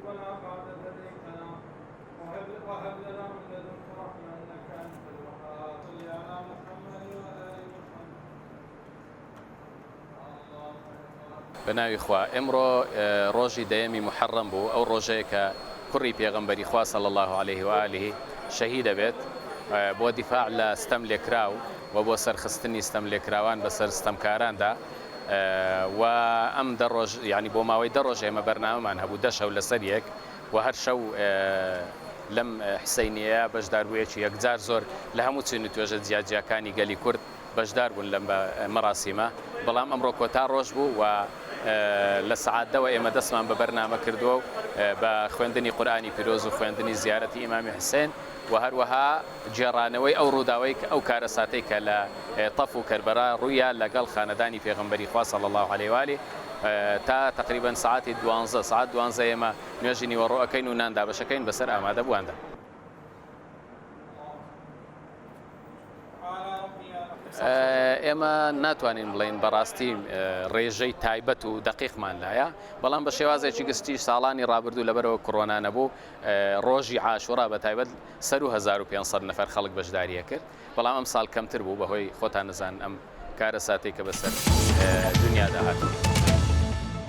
ربنا بعد إذ هديتنا وهب لنا من لدنك رحمة إنك أنت الوهاب. صل على محمد وآل محمد. بناوی خوا ئەمڕۆ ڕۆژی دەیەمی محەڕەم بوو، ئەو ڕۆژەیە کە کوڕی پێغەمبەری خوا صلی الله عليه و آله شەهید دەبێت بۆ دیفاع لە ستەم لێکراو و بۆ سەرخستنی ستەم لێکراوان بەسەر ستەمکاراندا و ئەم دە ڕۆژ ینی بۆ ماوەی دە ڕۆژ ئێمە بەرنامەمان هەبوو 10 شەو لەسەر یەک و هەر شەو لەم حسەینیە بەشدار بوویەکی یەکجار زۆر لە هەموو چین و توێژە جیاجیەکانی گەلی کورد بەشدار بوون لەم مەراسیمە، بەڵام ئەمڕۆ کۆتا ڕۆژ بوو و لە سەعاتدەوە ئێمە دەستمان بە بەرنامە کردووە و بە خوێندنی قورئانی پیرۆز و خوێندنی زیارەتی ئیمامی حوسێن و هەروەها جێڕانەوەی ئەو ڕووداوەی ئەو کارەساتەی کە لە تەف و کەربەرا ڕوویە لەگەڵ خانەدانی پێغەمبەری خوا صلی الله عليه و آله تا تقریبا ساعتی 12 ساعت 12 ئێمە نوێژی نیوەڕۆ ئەکەین و نان دابەشەکەین بەسەر ئامادە بوواندا. ئێمە ناتوانین بڵێن بەڕاستی ڕێژەی تایبەت و دەقیقمان لایە، بەڵام بە شێوازێکی گشتی ساڵانی ڕابردوو لەبەرەوە کۆڕۆنا نەبوو ڕۆژی عاشوڕا بە تایبەت 1500 نەفەر خەڵک بەشداریە کرد، بەڵام ئەم ساڵ کەمتر بوو بەهۆی خۆتان نەزان ئەم کارەساتێک کە بەسەر دنیادا هاتوو.